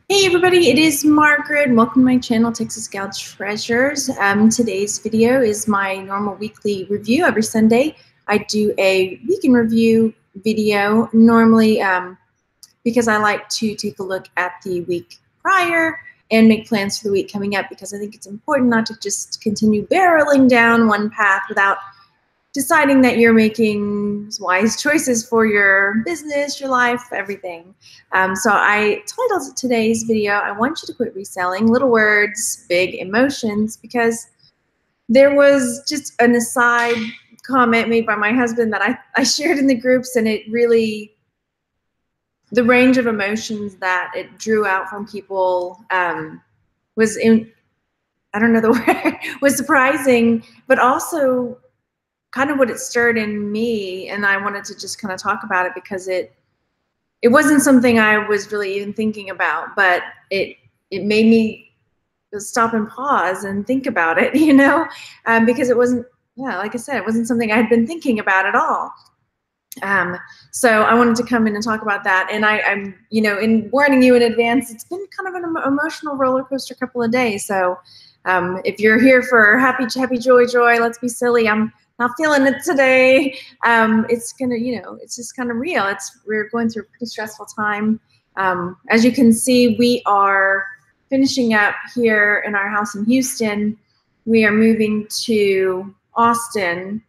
Hey everybody, it is Margaret. Welcome to my channel, Texas Gal Treasures. Today's video is my normal weekly review. Every Sunday I do a week in review video, normally because I like to take a look at the week prior and make plans for the week coming up, because I think it's important not to just continue barreling down one path without deciding that you're making wise choices for your business, your life, everything. So I titled today's video, I want you to quit reselling. Little words, big emotions, because there was just an aside comment made by my husband that I shared in the groups, and it really, the range of emotions that it drew out from people was in, I don't know the word, was surprising, but also kind of what it stirred in me, and I wanted to just kind of talk about it because it wasn't something I was really even thinking about, but it made me stop and pause and think about it, you know, because it wasn't, yeah, like I said, it wasn't something I had been thinking about at all. So I wanted to come in and talk about that, and I'm, you know, in warning you in advance, it's been kind of an emotional roller coaster couple of days. So if you're here for happy, joy, let's be silly, I'm not feeling it today. It's gonna, you know, it's just kind of real. We're going through a pretty stressful time. As you can see, we are finishing up here in our house in Houston. We are moving to Austin.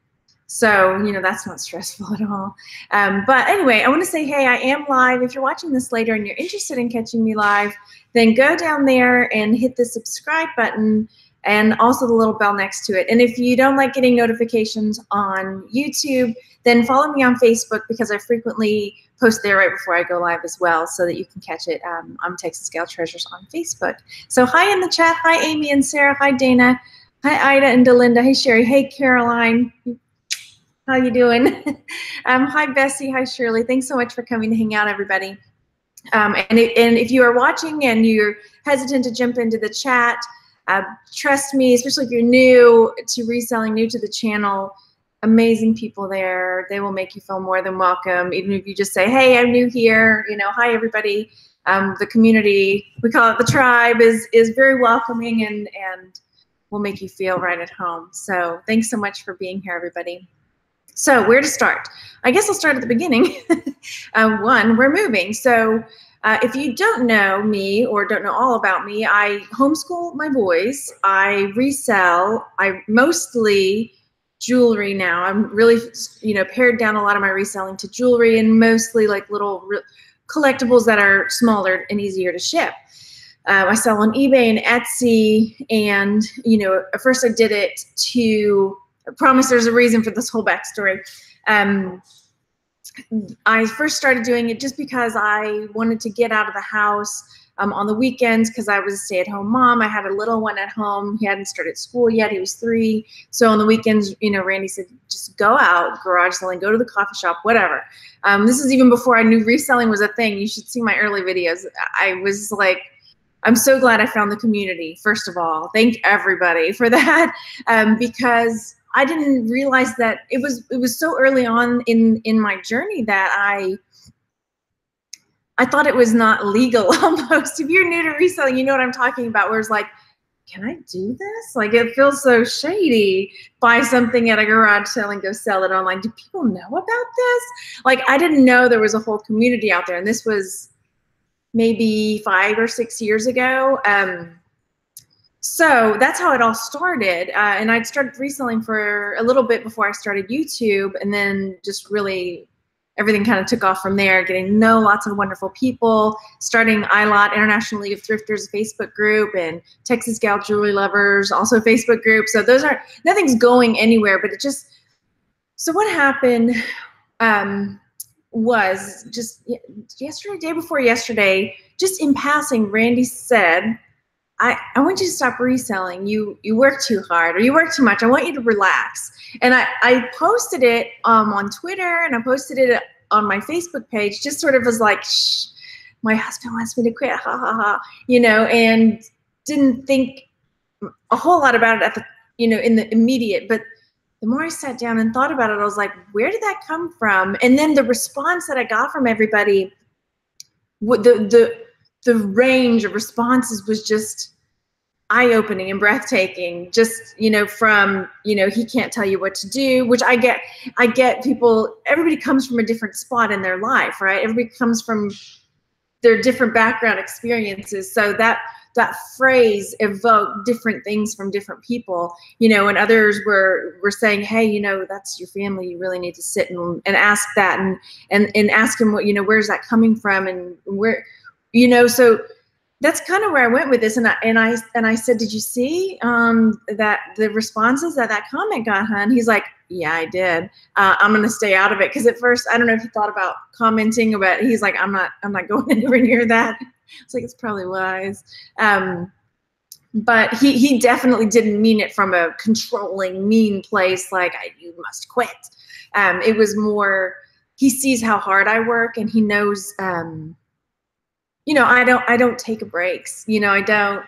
So, you know, that's not stressful at all. But anyway, I want to say, hey, I am live. If you're watching this later and you're interested in catching me live, then go down there and hit the subscribe button and also the little bell next to it. And if you don't like getting notifications on YouTube, then follow me on Facebook, because I frequently post there right before I go live as well, so that you can catch it. I'm Texas Gal Treasures on Facebook. So hi in the chat. Hi, Amy and Sarah. Hi, Dana. Hi, Ida and Delinda. Hey, Sherry. Hey, Caroline. How you doing? Hi, Bessie. Hi, Shirley. Thanks so much for coming to hang out, everybody. And if you are watching and you're hesitant to jump into the chat, trust me, especially if you're new to reselling, new to the channel, amazing people there. They will make you feel more than welcome, even if you just say, hey, I'm new here, you know, hi, everybody. The community, we call it the tribe, is very welcoming and will make you feel right at home. So thanks so much for being here, everybody. So where to start? I guess I'll start at the beginning. One, we're moving. So if you don't know me or don't know all about me, I homeschool my boys. I resell. I mostly jewelry now. I'm really, you know, pared down a lot of my reselling to jewelry, and mostly like little collectibles that are smaller and easier to ship. I sell on eBay and Etsy, and, you know, at first I did it to, I promise there's a reason for this whole backstory. I first started doing it just because I wanted to get out of the house on the weekends, because I was a stay-at-home mom. I had a little one at home. He hadn't started school yet. He was 3. So on the weekends, you know, Randy said, just go out, garage selling, go to the coffee shop, whatever. This is even before I knew reselling was a thing. You should see my early videos. I was like, I'm so glad I found the community, first of all. Thank everybody for that, because I didn't realize that it was so early on in my journey that I thought it was not legal almost. If you're new to reselling, you know what I'm talking about, where it's like, can I do this? Like, it feels so shady. Buy something at a garage sale and go sell it online. Do people know about this? Like, I didn't know there was a whole community out there, and this was maybe 5 or 6 years ago. So that's how it all started. And I'd started reselling for a little bit before I started YouTube, and then just really everything kind of took off from there, getting to know lots of wonderful people, starting ILOT, International League of Thrifters Facebook group, and Texas Gal Jewelry Lovers, also Facebook group. So those aren't, nothing's going anywhere, but it just, so what happened was just yesterday, day before yesterday, just in passing, Randy said, I want you to stop reselling. You work too hard, or you work too much. I want you to relax. And I posted it on Twitter, and I posted it on my Facebook page, just sort of as like, shh, my husband wants me to quit, ha ha ha, you know, and didn't think a whole lot about it at the, you know, in the immediate. But the more I sat down and thought about it, I was like, where did that come from? And then the response that I got from everybody, the the range of responses was just eye-opening and breathtaking. Just, you know, from, you know, he can't tell you what to do, which I get people, everybody comes from a different spot in their life, right? Everybody comes from their different background experiences. So that phrase evoked different things from different people, you know, and others were saying, hey, you know, that's your family. You really need to sit and ask that and ask him what, you know, where's that coming from and where, you know, so that's kind of where I went with this. And I said, did you see that the responses that comment got, hun? He's like, yeah, I did. I'm going to stay out of it. Cause at first, I don't know if he thought about commenting about, he's like, I'm not going anywhere near that. It's like, it's probably wise. But he definitely didn't mean it from a controlling, mean place. Like, you must quit. It was more, he sees how hard I work and he knows, you know, I don't take breaks. You know, I don't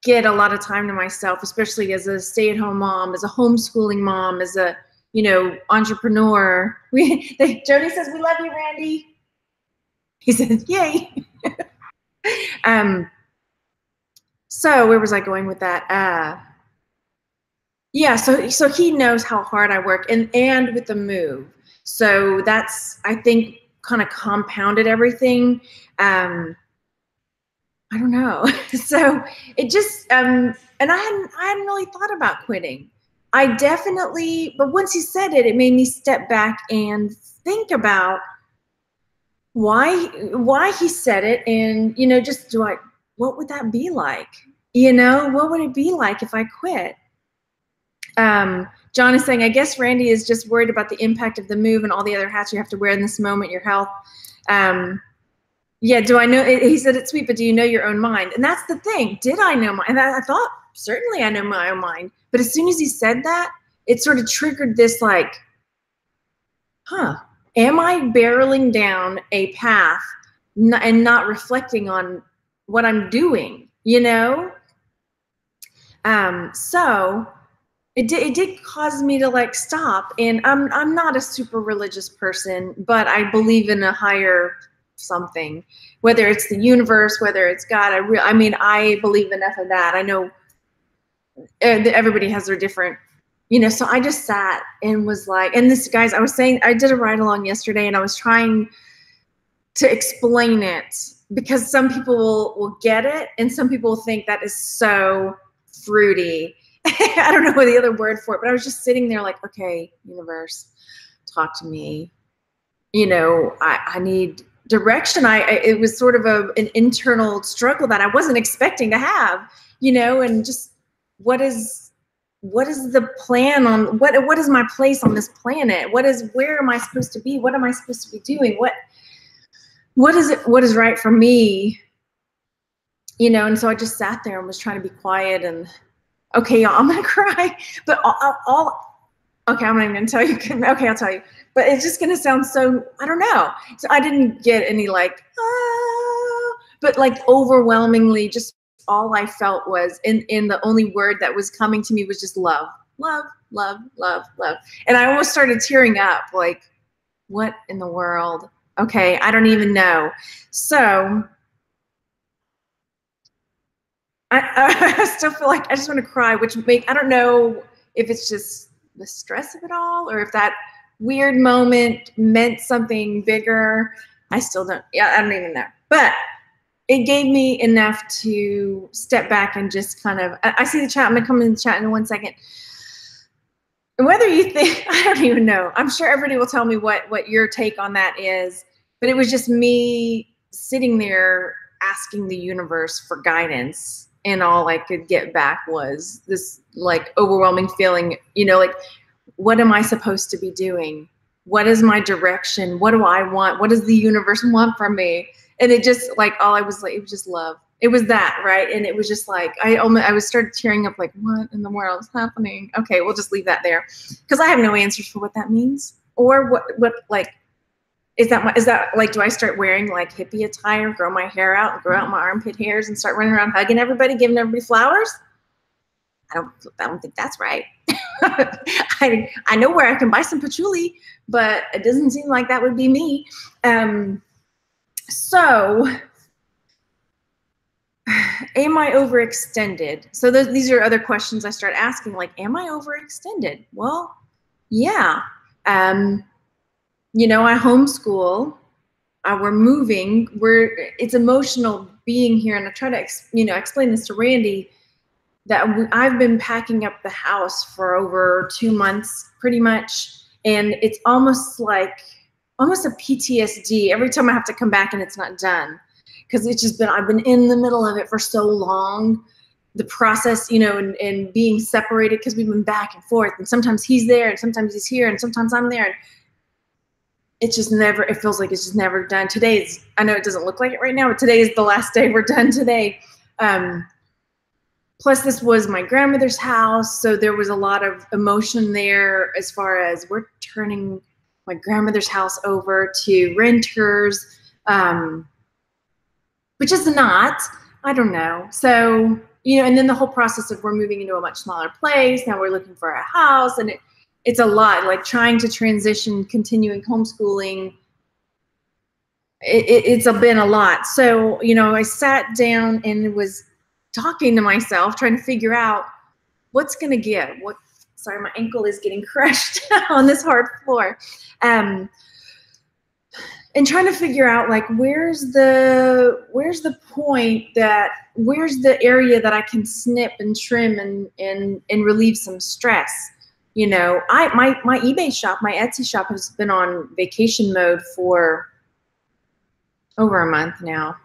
get a lot of time to myself, especially as a stay-at-home mom, as a homeschooling mom, as a, you know, entrepreneur. Jody says, we love you, Randy. He says, yay. So where was I going with that? Yeah, so he knows how hard I work and with the move. So that's, I think, kind of compounded everything. I don't know. So it just, and I hadn't really thought about quitting. I definitely, but once he said it, it made me step back and think about why he said it. And, you know, just what would that be like? You know, what would it be like if I quit? John is saying, I guess Randy is just worried about the impact of the move and all the other hats you have to wear in this moment, your health. Yeah, do I know, he said it's sweet, but do you know your own mind? And that's the thing. Did I know and I thought, certainly I know my own mind. But as soon as he said that, it sort of triggered this like, am I barreling down a path and not reflecting on what I'm doing, you know? So it did cause me to like stop. And I'm not a super religious person, but I believe in a higher something, whether it's the universe, whether it's God. I mean, I believe enough of that. I know everybody has their different, you know, so I just sat and was like, and this, guys, I was saying, I did a ride along yesterday and I was trying to explain it because some people will get it and some people will think that is so fruity. I don't know what the other word for it, but I was just sitting there like, okay, universe, talk to me. You know, I need direction. It was sort of an internal struggle that I wasn't expecting to have, you know, and just what is the plan on what is my place on this planet? Where am I supposed to be? What am I supposed to be doing? What is right for me? You know, and so I just sat there and was trying to be quiet and okay, y'all, I'm gonna cry, but okay, I'm not even gonna tell you. Okay, I'll tell you. But it's just gonna sound so, I don't know. So I didn't get any like, but like overwhelmingly, just all I felt was in the only word that was coming to me was just love, love, love, love, love. And I almost started tearing up, like, what in the world? Okay, I don't even know. So I still feel like I just want to cry, I don't know if it's just the stress of it all or if that weird moment meant something bigger. I still don't, yeah, I don't even know. But it gave me enough to step back and just kind of, I see the chat, I'm gonna come in the chat in 1 second. Whether you think, I don't even know. I'm sure everybody will tell me what your take on that is, but it was just me sitting there asking the universe for guidance. And all I could get back was this like overwhelming feeling, you know, like, what am I supposed to be doing? What is my direction? What do I want? What does the universe want from me? And it just like, all I was like, it was just love. It was that, right? And it was just like, I was started tearing up like, what in the world is happening? Okay, we'll just leave that there. Because I have no answers for what that means. Or what like, is that like, do I start wearing like hippie attire, grow my hair out and grow out my armpit hairs and start running around hugging everybody, giving everybody flowers? I don't think that's right. I know where I can buy some patchouli, but it doesn't seem like that would be me. So am I overextended? So these are other questions I start asking, like, am I overextended? Well, yeah. You know, I homeschool. We're moving. It's emotional being here, and I try to explain this to Randy that I've been packing up the house for over 2 months, pretty much, and it's almost like a PTSD every time I have to come back and it's not done, because I've been in the middle of it for so long. The process, you know, and being separated, because we've been back and forth, and sometimes he's there, and sometimes he's here, and sometimes I'm there. And it feels like it's just never done. I know it doesn't look like it right now, but today is the last day we're done today. Plus, this was my grandmother's house, so there was a lot of emotion there as far as we're turning my grandmother's house over to renters, which is not, I don't know. So, you know, and then the whole process of we're moving into a much smaller place. Now we're looking for a house, and it's a lot, like trying to transition, continuing homeschooling. It's been a lot. So, you know, I sat down and was talking to myself, trying to figure out what's going to give. Sorry, my ankle is getting crushed on this hard floor. And trying to figure out, like, where's the area that I can snip and trim and relieve some stress. You know, my eBay shop, my Etsy shop has been on vacation mode for over a month now.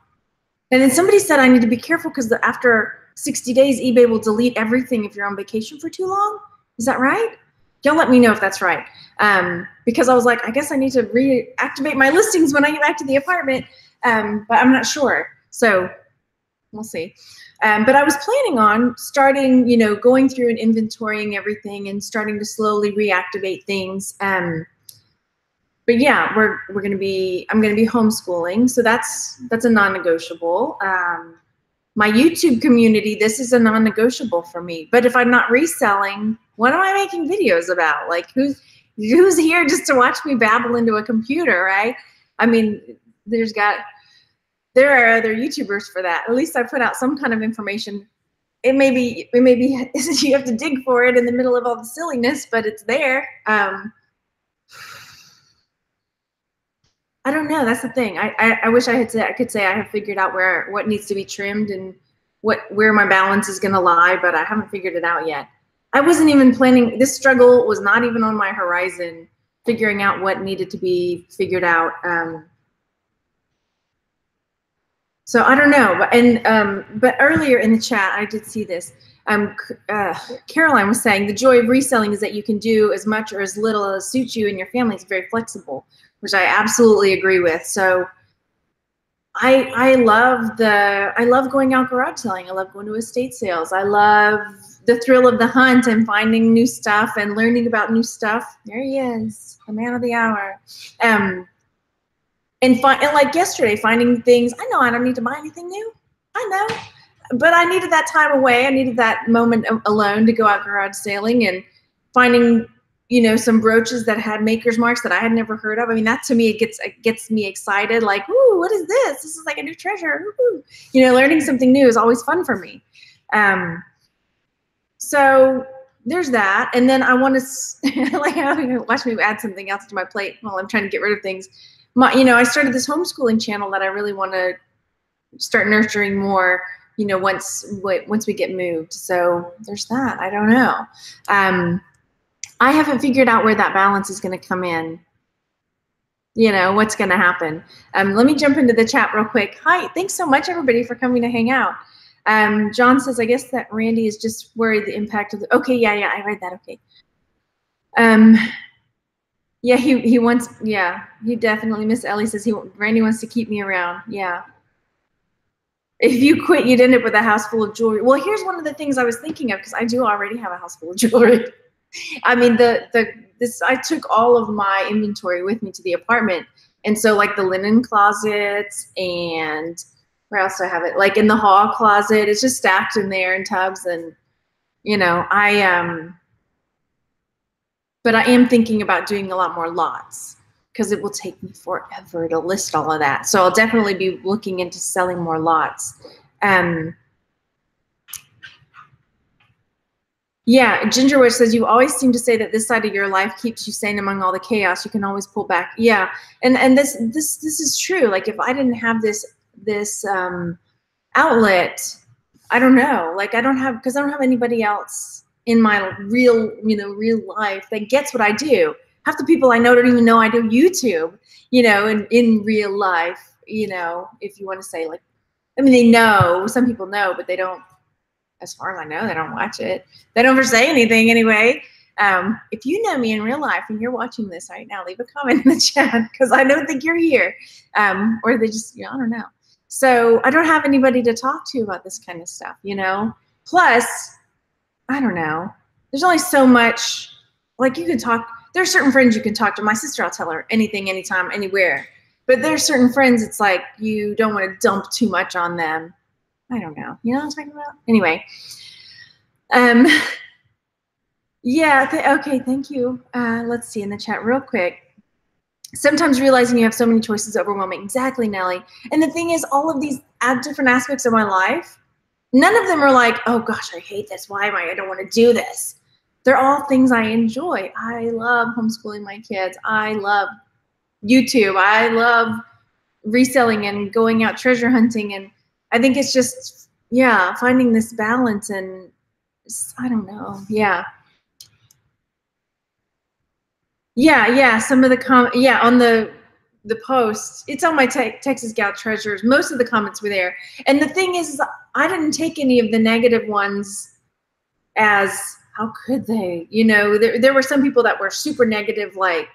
And then somebody said I need to be careful because after 60 days, eBay will delete everything if you're on vacation for too long. Is that right? Y'all let me know if that's right. Because I was like, I guess I need to reactivate my listings when I get back to the apartment, but I'm not sure. So we'll see. But I was planning on starting, you know, going through and inventorying everything and starting to slowly reactivate things. But yeah, I'm gonna be homeschooling, so that's a non-negotiable. My YouTube community, this is a non-negotiable for me. But if I'm not reselling, what am I making videos about? Like, who's here just to watch me babble into a computer, right? I mean, there are other YouTubers for that. At least I put out some kind of information. It may be you have to dig for it in the middle of all the silliness, but it's there. I don't know. That's the thing. I wish I could say I have figured out what needs to be trimmed and where my balance is going to lie, but I haven't figured it out yet. I wasn't even planning. This struggle was not even on my horizon, figuring out what needed to be figured out. So I don't know. But earlier in the chat, I did see this. Caroline was saying the joy of reselling is that you can do as much or as little as suits you and your family. It's very flexible, which I absolutely agree with. So I love going out garage selling. I love going to estate sales. I love the thrill of the hunt and finding new stuff and learning about new stuff. There he is, the man of the hour. And like yesterday, finding things. I know I don't need to buy anything new. I know, but I needed that time away. I needed that moment alone to go out garage sailing and finding, you know, some brooches that had maker's marks that I had never heard of. I mean, that to me, it gets me excited. Like, ooh, what is this? This is like a new treasure. Ooh. You know, learning something new is always fun for me. So there's that. And then I want to, like, watch me add something else to my plate while I'm trying to get rid of things. You know, I started this homeschooling channel that I really want to start nurturing more, you know, once we get moved. So there's that. I don't know. I haven't figured out where that balance is going to come in. You know, what's going to happen. Let me jump into the chat real quick. Hi, thanks so much, everybody, for coming to hang out. John says, I guess that Randy is just worried the impact of the, okay, yeah, I read that, okay. Yeah, he wants, yeah, he definitely, Miss Ellie says Randy wants to keep me around, yeah. If you quit, you'd end up with a house full of jewelry. Well, here's one of the things I was thinking of, because I do already have a house full of jewelry. I mean, I took all of my inventory with me to the apartment. And so like the linen closets and where else do I have it? Like in the hall closet, it's just stacked in there in tubs. And, you know, but I am thinking about doing a lot more lots because it will take me forever to list all of that. So I'll definitely be looking into selling more lots. Yeah, Ginger Witch says, you always seem to say that this side of your life keeps you sane among all the chaos. You can always pull back. Yeah, and this is true. Like if I didn't have this outlet, I don't know. Like I don't have anybody else in my real life that gets what I do. Half the people I know don't even know I do YouTube. In real life. If you want to say like, I mean, they know. Some people know, but they don't. As far as I know, they don't watch it. They don't ever say anything anyway. If you know me in real life and you're watching this right now, leave a comment in the chat because I don't think you're here. Or they just, I don't know. So I don't have anybody to talk to about this kind of stuff, Plus, I don't know. There's only so much, like you can talk. There are certain friends you can talk to. My sister, I'll tell her anything, anytime, anywhere. But there's certain friends, it's like you don't want to dump too much on them. I don't know. You know what I'm talking about? Anyway. Yeah. Okay. Thank you. Let's see in the chat real quick. Sometimes realizing you have so many choices is overwhelming. Exactly, Nellie. And the thing is, all of these different aspects of my life, none of them are like, oh gosh, I hate this. Why am I don't want to do this. They're all things I enjoy. I love homeschooling my kids. I love YouTube. I love reselling and going out treasure hunting. And I think it's just, yeah, finding this balance and I don't know. Yeah. Yeah. Some of the on the post, it's on my Texas Gal Treasures. Most of the comments were there. And the thing is I didn't take any of the negative ones as, how could they? There were some people that were super negative, like,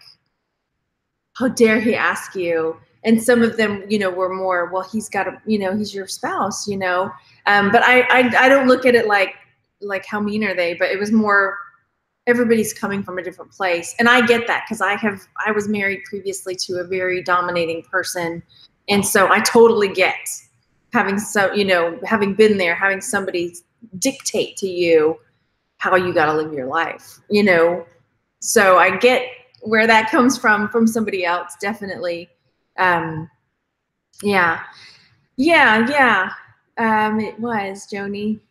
how dare he ask you? And some of them, were more, well, he's got to, he's your spouse, But I don't look at it like how mean are they? But it was more, everybody's coming from a different place. And I get that because I was married previously to a very dominating person. And so I totally get having been there, having somebody dictate to you how you got to live your life, So I get where that comes from somebody else, definitely. Yeah. It was Joni.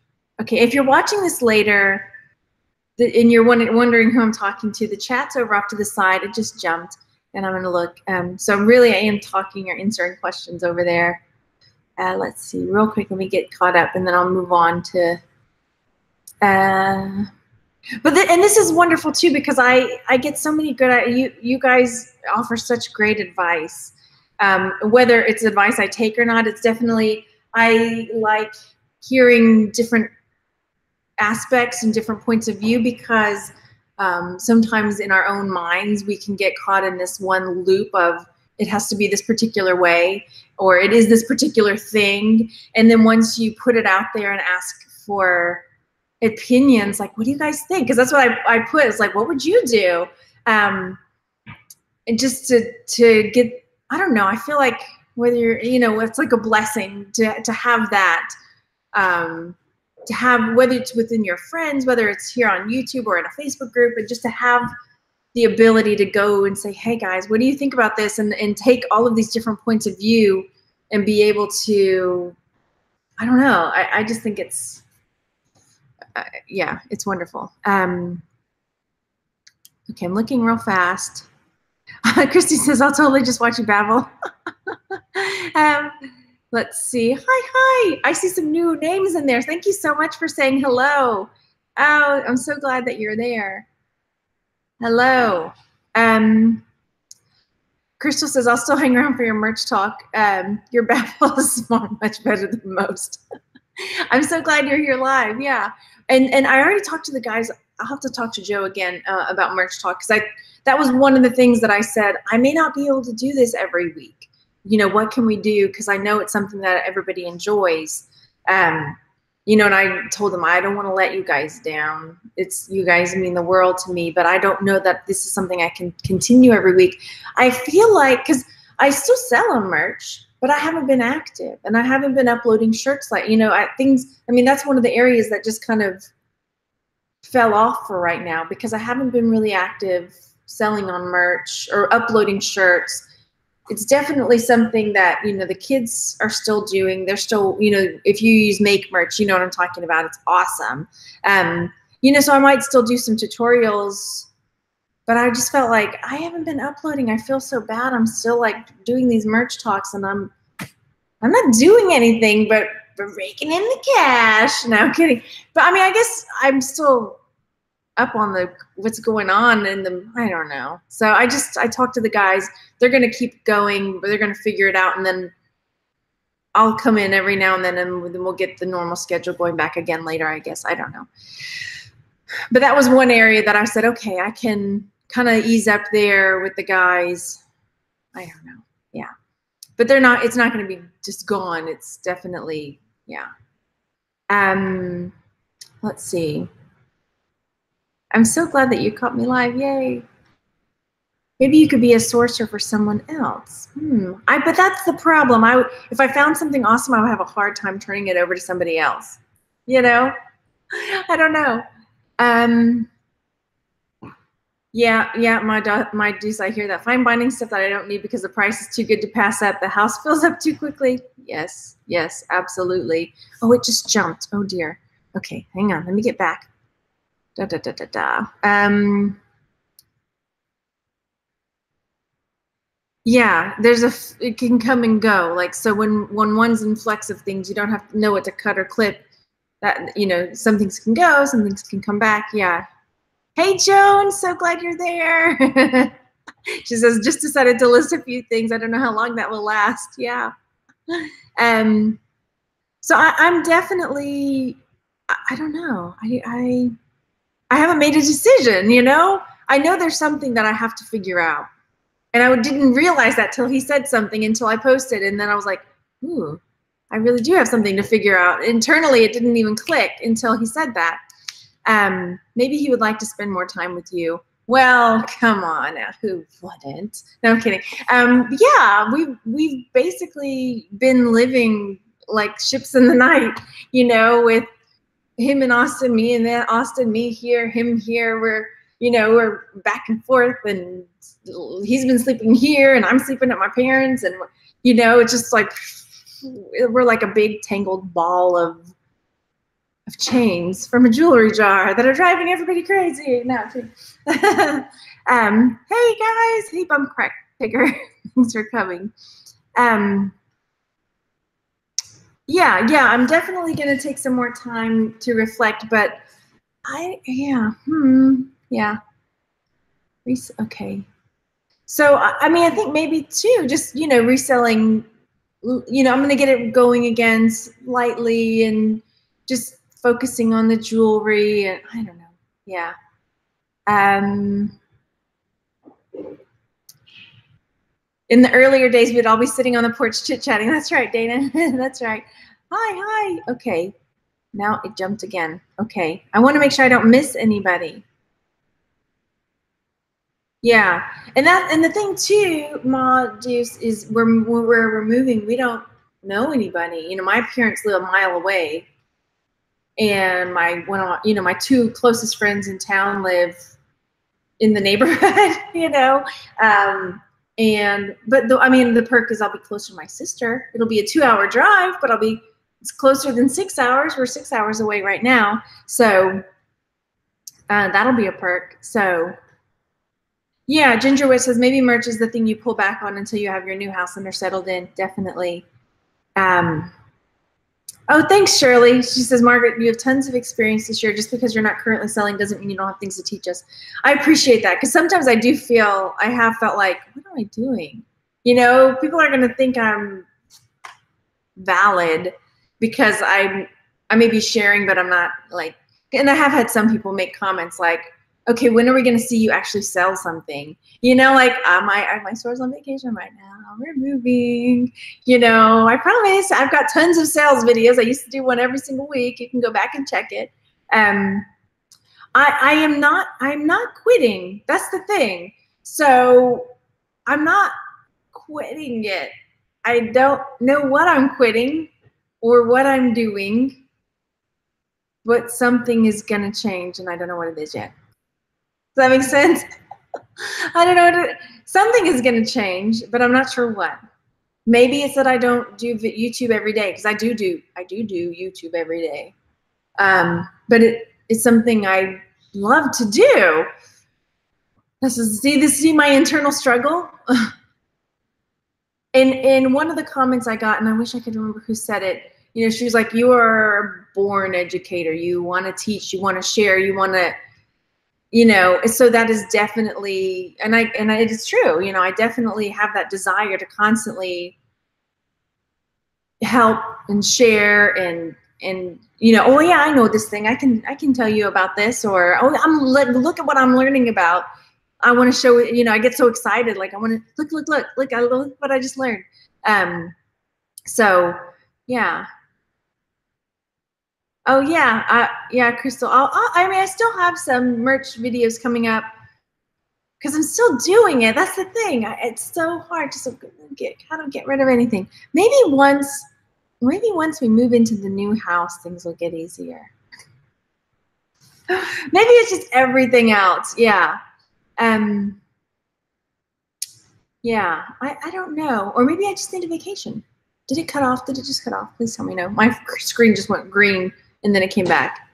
Okay, if you're watching this later and you're wondering who I'm talking to, the chat's over off to the side. It just jumped, and I'm gonna look. So really, I am talking or answering questions over there. Let's see, real quick. Let me get caught up, and then I'll move on to. And this is wonderful too because I get so many good. You guys offer such great advice. Whether it's advice I take or not, it's definitely, I like hearing different aspects and different points of view because sometimes in our own minds we can get caught in this one loop of it has to be this particular way or it is this particular thing. And then once you put it out there and ask for opinions, like, what do you guys think? Because that's what I put. It's like, what would you do? And just to get, I don't know, I feel like whether you're, it's like a blessing to have that, to have, whether it's within your friends, whether it's here on YouTube or in a Facebook group, and just to have the ability to go and say, hey guys, what do you think about this? And take all of these different points of view and be able to, I don't know, I just think it's, yeah, it's wonderful. Okay, I'm looking real fast. Christy says, I'll totally just watch you babble. Let's see. Hi. I see some new names in there. Thank you so much for saying hello. Oh, I'm so glad that you're there. Hello. Crystal says, I'll still hang around for your merch talk. Your babble is much better than most. I'm so glad you're here live. Yeah. And I already talked to the guys. I'll have to talk to Joe again about merch talk because that was one of the things that I said, I may not be able to do this every week. What can we do? Because I know it's something that everybody enjoys. And I told them, I don't want to let you guys down. You guys mean the world to me, but I don't know that this is something I can continue every week. I feel like, because I still sell on merch, but I haven't been active and I haven't been uploading shirts like, that's one of the areas that just kind of fell off for right now because I haven't been really active selling on merch or uploading shirts. It's definitely something that, the kids are still doing. They're still, if you use Make Merch, you know what I'm talking about. It's awesome. And you know, so I might still do some tutorials, but I just felt like I haven't been uploading. I feel so bad. I'm still like doing these merch talks and I'm not doing anything but raking in the cash. No, I'm kidding. But I mean, I guess I'm still up on the what's going on in the, I don't know. So I talked to the guys. They're going to keep going, but they're going to figure it out. And then I'll come in every now and then we'll get the normal schedule going back again later, I guess. I don't know. But that was one area that I said, okay, I can kind of ease up there with the guys. I don't know. Yeah. But it's not going to be just gone. It's definitely, yeah. Let's see. I'm so glad that you caught me live. Yay. Maybe you could be a sourcer for someone else. But that's the problem. If I found something awesome, I would have a hard time turning it over to somebody else. You know? I don't know. Yeah, my deuce, I hear that. Fine binding stuff that I don't need because the price is too good to pass up. The house fills up too quickly. Yes, absolutely. Oh, it just jumped. Oh dear. Okay, hang on. Let me get back. Yeah, it can come and go. Like, so when one's in flex of things, you don't have to know what to cut or clip. That, you know, some things can go, some things can come back. Yeah. Hey, Joan, so glad you're there. She says, just decided to list a few things. I don't know how long that will last. Yeah. So I'm definitely, I don't know. I haven't made a decision, you know? I know there's something that I have to figure out. And I didn't realize that till he said something until I posted. And then I was like, ooh, I really do have something to figure out. Internally, it didn't even click until he said that. Maybe he would like to spend more time with you. Well, come on now, who wouldn't? No, I'm kidding. Yeah, we've basically been living like ships in the night, you know, with him in Austin, me and then Austin, me here, him here. We're back and forth, and he's been sleeping here, and I'm sleeping at my parents', and you know, it's just like we're like a big tangled ball of chains from a jewelry jar that are driving everybody crazy. No, hey guys, hey bum crack picker, thanks for coming. Yeah, I'm definitely gonna take some more time to reflect, but okay. So I mean, I think maybe too, just, you know, reselling, you know, I'm gonna get it going again slightly and just focusing on the jewelry, and I don't know. Yeah. In the earlier days, we'd all be sitting on the porch chit-chatting. That's right, Dana. That's right. Hi. Okay. Now it jumped again. Okay. I want to make sure I don't miss anybody. Yeah. And the thing too, Ma Deuce, is where we're moving, we don't know anybody. You know, my parents live a mile away, and my two closest friends in town live in the neighborhood, you know. I mean, the perk is I'll be closer to my sister. It'll be a 2-hour drive, but it's closer than 6 hours. We're 6 hours away right now. So that'll be a perk. So yeah, Gingerwit says maybe merch is the thing you pull back on until you have your new house and are settled in. Definitely. Oh, thanks, Shirley. She says, Margaret, you have tons of experience this year. Just because you're not currently selling doesn't mean you don't have things to teach us. I appreciate that, because sometimes I have felt like, what am I doing? You know, people are going to think I'm valid because I may be sharing, but I'm not, like, and I have had some people make comments like, okay, when are we going to see you actually sell something? You know, like, my store's on vacation right now. We're moving. You know, I promise. I've got tons of sales videos. I used to do one every single week. You can go back and check it. I'm not quitting. That's the thing. So I'm not quitting it. I don't know what I'm quitting or what I'm doing, but something is going to change, and I don't know what it is yet. Does that make sense? I don't know. Something is going to change, but I'm not sure what. Maybe it's that I don't do YouTube every day, because I do YouTube every day. But is something I love to do. See my internal struggle? And one of the comments I got, and I wish I could remember who said it, you know, she was like, you are a born educator. You want to teach, you want to share, you want to, you know, so that is definitely, and it is true, you know, I definitely have that desire to constantly help and share and you know, oh yeah, I know this thing. I can tell you about this, or oh, look at what I'm learning about. I want to show it, you know, I get so excited. Like I want to look, I look what I just learned. So yeah. Oh yeah. Yeah, Crystal. I mean, I still have some merch videos coming up because I'm still doing it. That's the thing. It's so hard to get rid of anything. Maybe once we move into the new house, things will get easier. Maybe it's just everything else. Yeah. Yeah, I don't know. Or maybe I just need a vacation. Did it cut off? Did it just cut off? Please tell me no. My screen just went green and then it came back.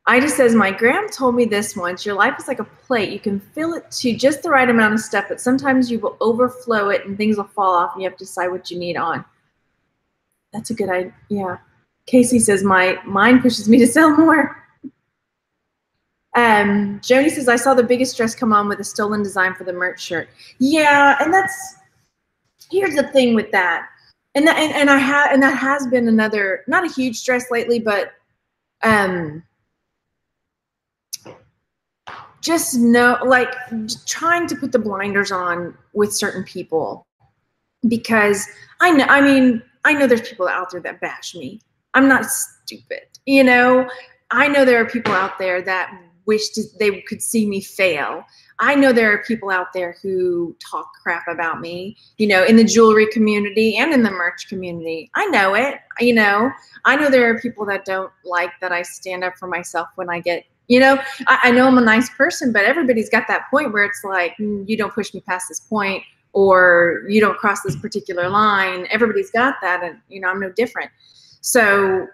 Ida says, my gram told me this once, your life is like a plate. You can fill it to just the right amount of stuff, but sometimes you will overflow it and things will fall off and you have to decide what you need on. That's a good idea. Yeah. Casey says, my mind pushes me to sell more. Joni says, I saw the biggest dress come on with a stolen design for the merch shirt. Yeah, and here's the thing with that. And that has been another, not a huge stress lately, but just know, like, trying to put the blinders on with certain people, because I know there's people out there that bash me. I'm not stupid, you know. I know there are people out there that wish they could see me fail. I know there are people out there who talk crap about me, you know, in the jewelry community and in the merch community. I know it, you know. I know there are people that don't like that I stand up for myself when I get, you know, I know I'm a nice person, but everybody's got that point where it's like, you don't push me past this point, or you don't cross this particular line. Everybody's got that, and, you know, I'm no different. So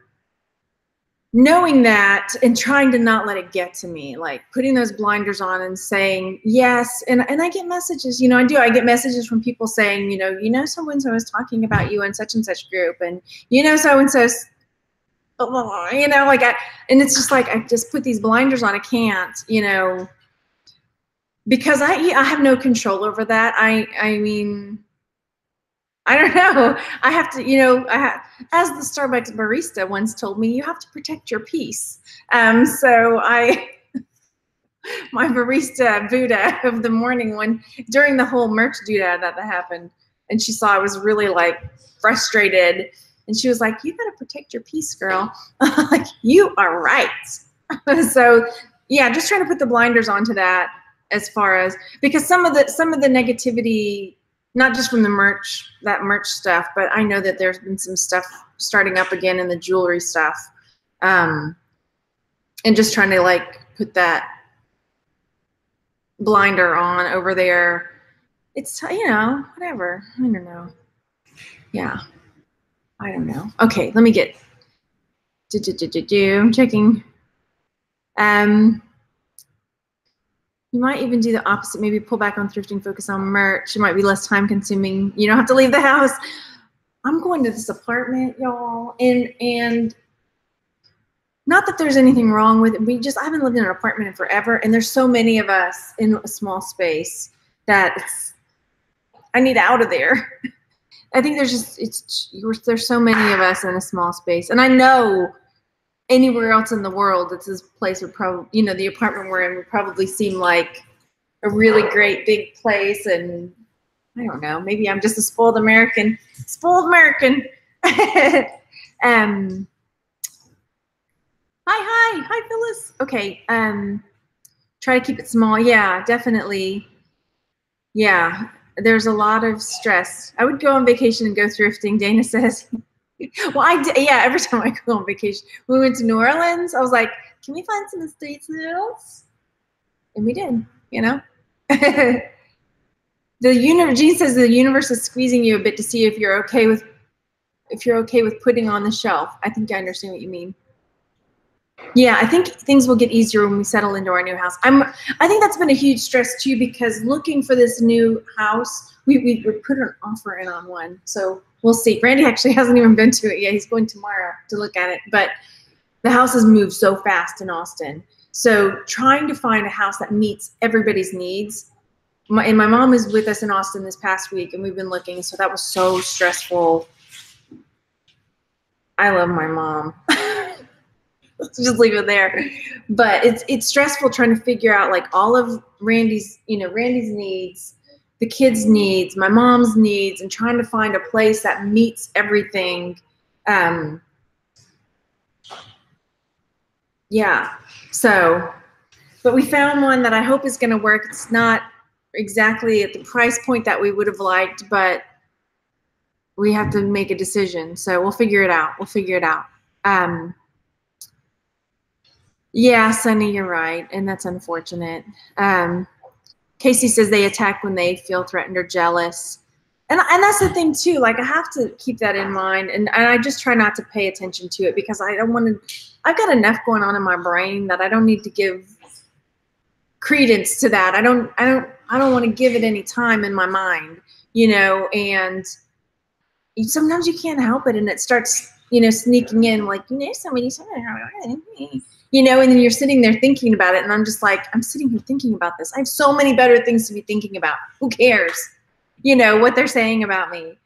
knowing that and trying to not let it get to me, like putting those blinders on and saying yes. And I get messages, you know, I get messages from people saying, you know, so-and-so is talking about you in such and such group, and you know, so-and-so's, you know, like and it's just like, I just put these blinders on. I can't, you know, because I have no control over that. I mean, I don't know. I have to, you know, as the Starbucks barista once told me, you have to protect your peace. So my barista Buddha of the morning, during the whole merch doodad that happened, and she saw I was really like frustrated, and she was like, you got to protect your peace, girl. Like, you are right. So yeah, just trying to put the blinders onto that, as far as, because some of the negativity, not just from the merch stuff, but I know that there's been some stuff starting up again in the jewelry stuff. And just trying to like put that blinder on over there. It's, you know, whatever. I don't know. Yeah. I don't know. Okay, let me get, I'm checking. You might even do the opposite. Maybe pull back on thrifting, focus on merch. It might be less time consuming. You don't have to leave the house. I'm going to this apartment, y'all, and not that there's anything wrong with it. I haven't lived in an apartment in forever, and there's so many of us in a small space that I need out of there. I think there's so many of us in a small space, and I know anywhere else in the world, this place would probably, you know, the apartment we're in would probably seem like a really great big place. And I don't know, maybe I'm just a spoiled American. Hi, Phyllis. Okay. Try to keep it small. Yeah, definitely. Yeah, there's a lot of stress. I would go on vacation and go thrifting, Dana says. Well, yeah, every time I go on vacation. We went to New Orleans. I was like, can we find some estate sales? And we did, you know. Gene says the universe is squeezing you a bit to see if you're okay with if you're okay with putting on the shelf. I think I understand what you mean. Yeah, I think things will get easier when we settle into our new house. I think that's been a huge stress too, because looking for this new house, we put an offer in on one. So we'll see. Randy actually hasn't even been to it yet. He's going tomorrow to look at it. But the house has moved so fast in Austin. So trying to find a house that meets everybody's needs. And my mom is with us in Austin this past week, and we've been looking. So that was so stressful. I love my mom. Let's just leave it there. But it's stressful trying to figure out like all of Randy's needs, the kids' needs, my mom's needs, and trying to find a place that meets everything. Yeah. So, but we found one that I hope is going to work. It's not exactly at the price point that we would have liked, but we have to make a decision. So we'll figure it out. We'll figure it out. Yeah, Sunny, you're right. And that's unfortunate. Casey says they attack when they feel threatened or jealous. And that's the thing too. Like I have to keep that in mind, and I just try not to pay attention to it because I don't want to. I've got enough going on in my brain that I don't need to give credence to that. I don't want to give it any time in my mind, and sometimes you can't help it, and it starts, sneaking in like, somebody, and then you're sitting there thinking about it, and I'm just like, I'm sitting here thinking about this. I have so many better things to be thinking about. Who cares? What they're saying about me,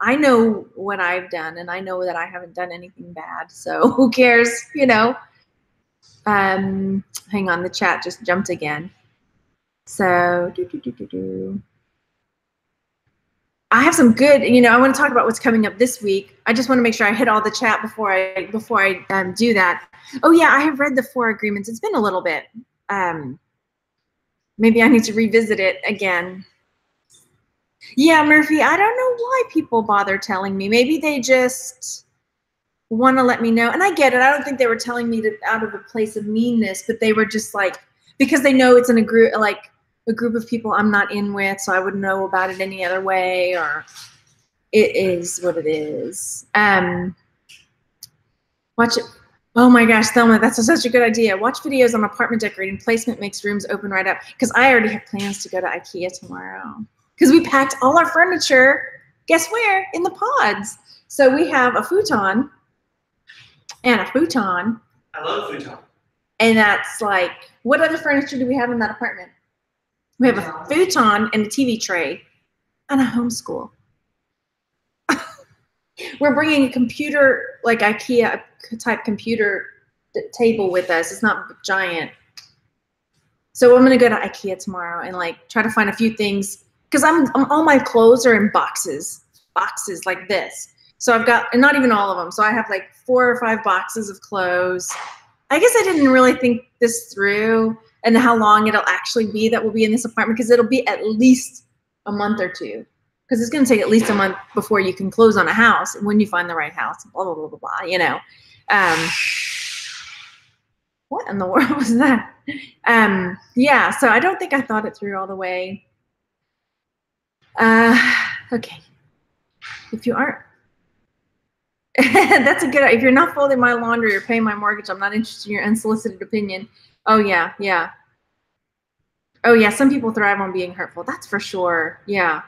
I know what I've done, and I know that I haven't done anything bad. So who cares, hang on, the chat just jumped again. So I have some good, I want to talk about what's coming up this week. I just want to make sure I hit all the chat before I do that. Oh yeah, I have read the 4 agreements. It's been a little bit. Maybe I need to revisit it again. Yeah, Murphy, I don't know why people bother telling me. Maybe they just want to let me know. And I get it. I don't think they were telling me out of a place of meanness, but they were just like, because they know it's in a group of people I'm not in with, so I wouldn't know about it any other way, or it is what it is. Watch it. Oh my gosh, Thelma, that's such a good idea. Watch videos on apartment decorating. Placement makes rooms open right up. Because I already have plans to go to IKEA tomorrow. Because we packed all our furniture, guess where? In the pods. So we have a futon and a futon. I love futon. And that's like, what other furniture do we have in that apartment? We have a futon and a TV tray and a homeschool. We're bringing a computer, like IKEA type computer table with us. It's not giant. So I'm going to go to IKEA tomorrow and like try to find a few things, because all my clothes are in boxes like this. So I've got, and not even all of them. So I have like 4 or 5 boxes of clothes. I guess I didn't really think this through and how long it'll actually be that we'll be in this apartment, because it'll be at least a month or 2. Because it's going to take at least a month before you can close on a house, when you find the right house, blah, blah, blah, blah, blah, What in the world was that? Yeah, so I don't think I thought it through all the way. Okay. If you aren't, that's a good, if you're not folding my laundry or paying my mortgage, I'm not interested in your unsolicited opinion. Oh, yeah, yeah. Oh, yeah, some people thrive on being hurtful. That's for sure, yeah.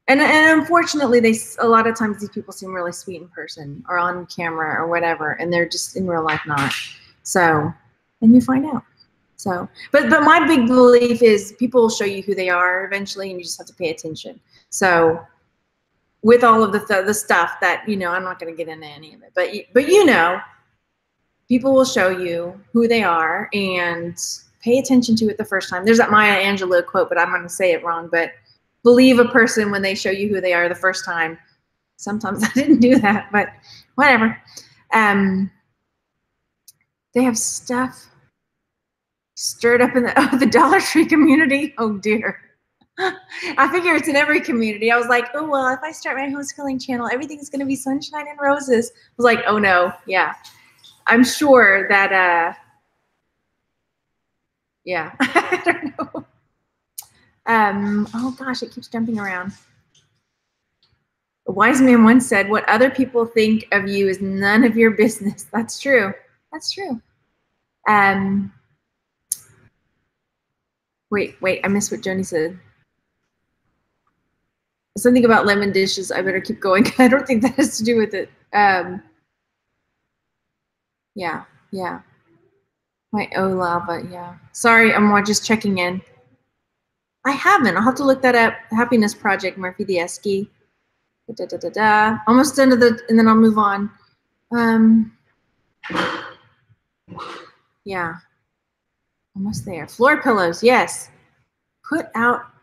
And unfortunately, a lot of times these people seem really sweet in person or on camera or whatever, and they're just in real life not. So, and you find out. So, but my big belief is people will show you who they are eventually, and you just have to pay attention. So, with all of the stuff that, I'm not going to get into any of it, but people will show you who they are, and pay attention to it the first time. There's that Maya Angelou quote, but I'm going to say it wrong, but believe a person when they show you who they are the first time. Sometimes I didn't do that, but whatever. They have stuff stirred up in the Dollar Tree community. Oh dear. I figure it's in every community. I was like, oh, well, if I start my homeschooling channel, everything's going to be sunshine and roses. I was like, oh no, yeah. I'm sure that, yeah, I don't know. Oh gosh, it keeps jumping around. A wise man once said, what other people think of you is none of your business. That's true. That's true. Wait, I missed what Joni said. Something about lemon dishes. I better keep going. I don't think that has to do with it. Yeah. My Olava, yeah. Sorry, I'm just checking in. I haven't. I'll have to look that up. Happiness Project, Murphy the Esky. Almost done to the, and then I'll move on. Yeah. Almost there. Floor pillows, yes.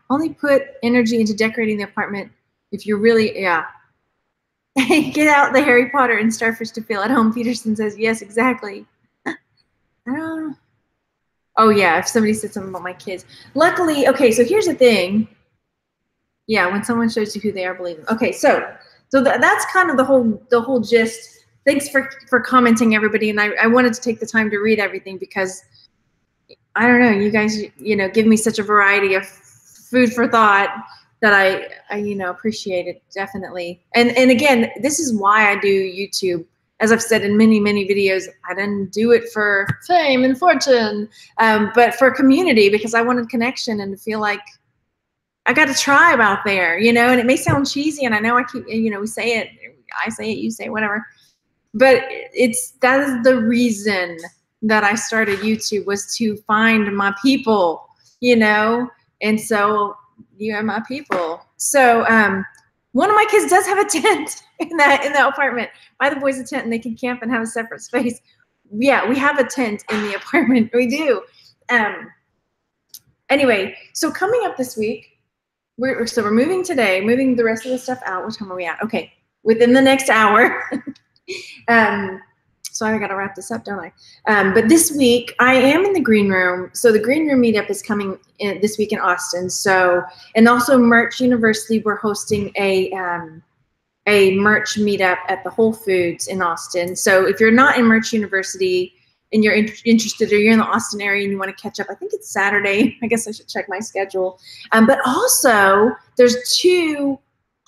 Only put energy into decorating the apartment if you're really, yeah. Get out the Harry Potter and Starfish to feel at home. Peterson says, yes, exactly. Oh yeah, if somebody said something about my kids. Luckily, okay, so here's the thing. Yeah, when someone shows you who they are, believe them. Okay, so that's kind of the whole gist. Thanks for commenting, everybody. And I wanted to take the time to read everything because I don't know, you guys, give me such a variety of food for thought that I appreciate it, definitely. And again, this is why I do YouTube. As I've said in many videos, I didn't do it for fame and fortune, but for community, because I wanted connection and to feel like I got a tribe out there, and it may sound cheesy, and I know I keep, we say it, I say it, you say it, whatever, but that is the reason that I started YouTube, was to find my people, and so you are my people. So one of my kids does have a tent in the apartment. Buy the boys a tent and they can camp and have a separate space. Yeah, we have a tent in the apartment. We do. Anyway, so coming up this week, we're moving today, moving the rest of the stuff out. What time are we at? Okay, within the next hour. So I got to wrap this up, don't I? But this week I am in the green room. So the green room meetup is coming this week in Austin. So, and also Merch University, we're hosting a merch meetup at the Whole Foods in Austin. So if you're not in Merch University and you're interested, or you're in the Austin area and you want to catch up, I think it's Saturday. I guess I should check my schedule. But also there's 2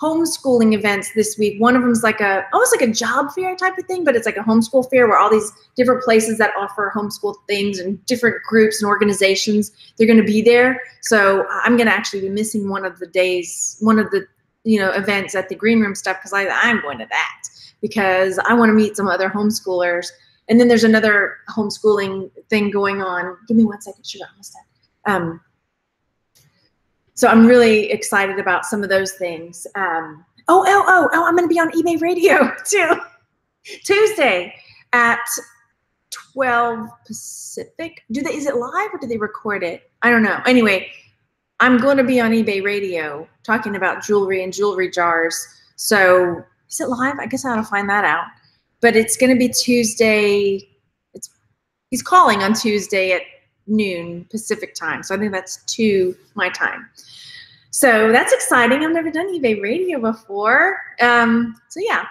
homeschooling events this week. One of them is almost like a job fair type of thing, but it's like a homeschool fair where all these different places that offer homeschool things and different groups and organizations, they're going to be there. So I'm going to actually be missing one of the days, one of the events at the green room stuff, because I'm going to that because I want to meet some other homeschoolers. And then there's another homeschooling thing going on. Give me 1 second, sugar, almost done. So I'm really excited about some of those things. I'm going to be on eBay Radio too. Tuesday at 12 Pacific. Is it live or do they record it? I don't know. Anyway, I'm going to be on eBay Radio talking about jewelry and jewelry jars. So is it live? I guess I ought to find that out. But it's going to be Tuesday. He's calling on Tuesday at noon Pacific time. So I think that's 2 my time. So that's exciting. I've never done eBay Radio before. So yeah,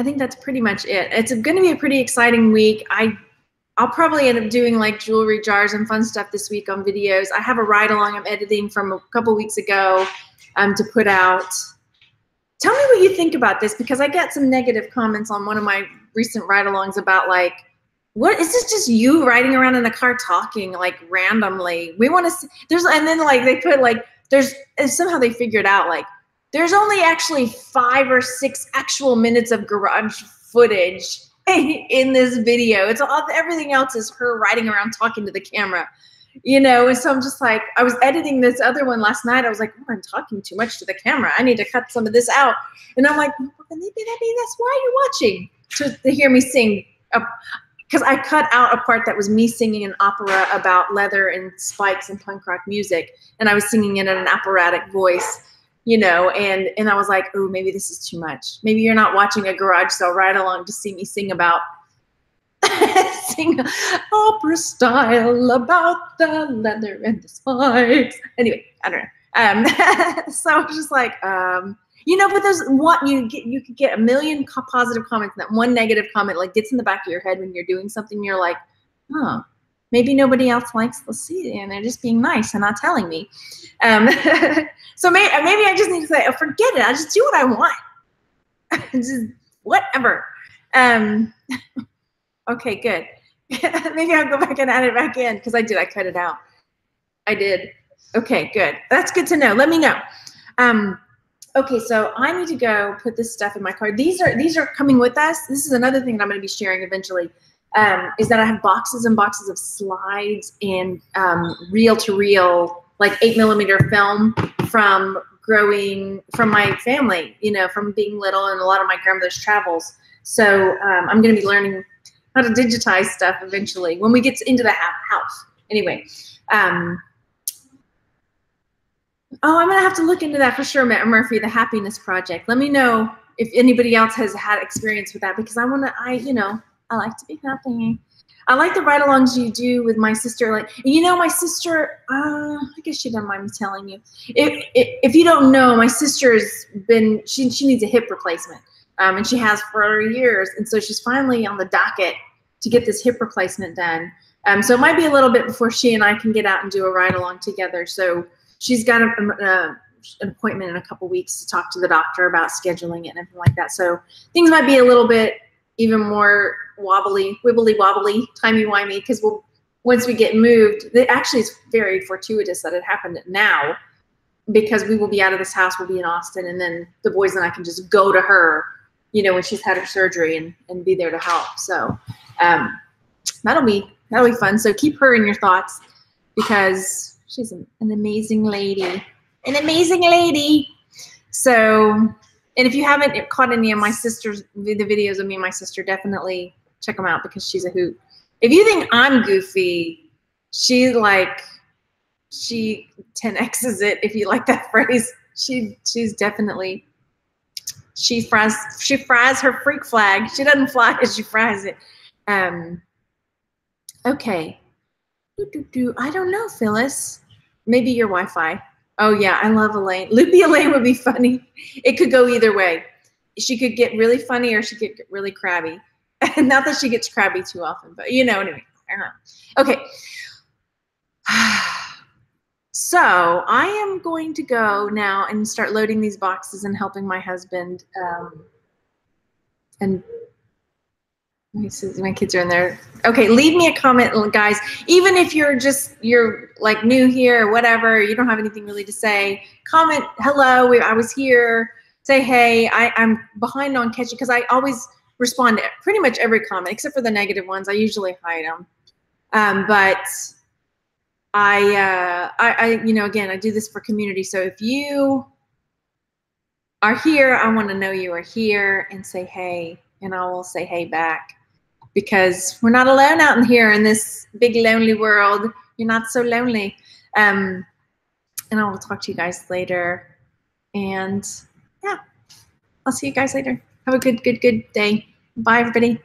I think that's pretty much it. It's going to be a pretty exciting week. I'll probably end up doing like jewelry jars and fun stuff this week on videos. I have a ride along I'm editing from a couple weeks ago to put out. Tell me what you think about this, because I got some negative comments on one of my recent ride-alongs about like, what is this, just you riding around in the car talking like randomly? We want to see, and then like they put like, somehow they figured out like, there's only actually 5 or 6 actual minutes of garage footage in this video. It's all, everything else is her riding around talking to the camera, and so I'm just like, I was editing this other one last night. I was like, oh, I'm talking too much to the camera. I need to cut some of this out. And I'm like, well, maybe that's why you're watching, to hear me sing. Because I cut out a part that was me singing an opera about leather and spikes and punk rock music. And I was singing it in an operatic voice, and I was like, oh, maybe this is too much. Maybe you're not watching a garage sale ride along to see me sing about sing opera style about the leather and the spikes. Anyway, I don't know. So I was just like, but there's what you could get a million positive comments, and that one negative comment like gets in the back of your head when you're doing something. You're like, oh, maybe nobody else likes to see it, and they're just being nice and not telling me. So maybe I just need to say, oh, forget it. I'll just do what I want. Just whatever. Okay, good. Maybe I'll go back and add it back in because I cut it out. I did. Okay, good. That's good to know. Let me know. Okay, so I need to go put this stuff in my car. These are coming with us. This is another thing that I'm going to be sharing eventually. Is that I have boxes and boxes of slides and reel-to-reel, like 8mm film from my family, you know, from being little and a lot of my grandmother's travels. So I'm going to be learning how to digitize stuff eventually when we get into the house. Anyway, oh, I'm going to have to look into that for sure, Murphy, the Happiness Project. Let me know if anybody else has had experience with that, because I like to be happy. I like the ride-alongs you do with my sister. Like, you know, my sister, I guess she doesn't mind me telling you. If you don't know, my sister's been, she needs a hip replacement. And she has for years. And so she's finally on the docket to get this hip replacement done. So it might be a little bit before she and I can get out and do a ride-along together. So she's got an appointment in a couple weeks to talk to the doctor about scheduling it and everything like that. So things might be a little bit even more wibbly wobbly, timey-wimey, because once we get moved, actually it's very fortuitous that it happened now, because we will be out of this house, we'll be in Austin, and then the boys and I can just go to her, you know, when she's had her surgery and be there to help. So that'll be fun. So keep her in your thoughts, because she's an amazing lady. An amazing lady. So, and if you haven't caught any of my sister's, the videos of me and my sister, definitely check them out, because she's a hoot. If you think I'm goofy, she 10x's it, if you like that phrase. She's definitely, she fries her freak flag. She doesn't fly, she fries it. Okay. I don't know, Phyllis. Maybe your Wi-Fi. Oh yeah, I love Elaine. Loopy Elaine would be funny. It could go either way. She could get really funny, or she could get really crabby. Not that she gets crabby too often, but you know, anyway. Okay. So I am going to go now and start loading these boxes and helping my husband. And my kids are in there. Okay, leave me a comment, guys. Even if you're like new here or whatever, you don't have anything really to say, comment hello, I was here. Say hey. I'm behind on catching, because I always respond to pretty much every comment except for the negative ones. I usually hide them. But I you know, again, I do this for community. So if you are here, I want to know you are here and say hey, and I will say hey back, because we're not alone out in here in this big lonely world. You're not so lonely. And I will talk to you guys later. And yeah, I'll see you guys later. Have a good day. Bye, everybody.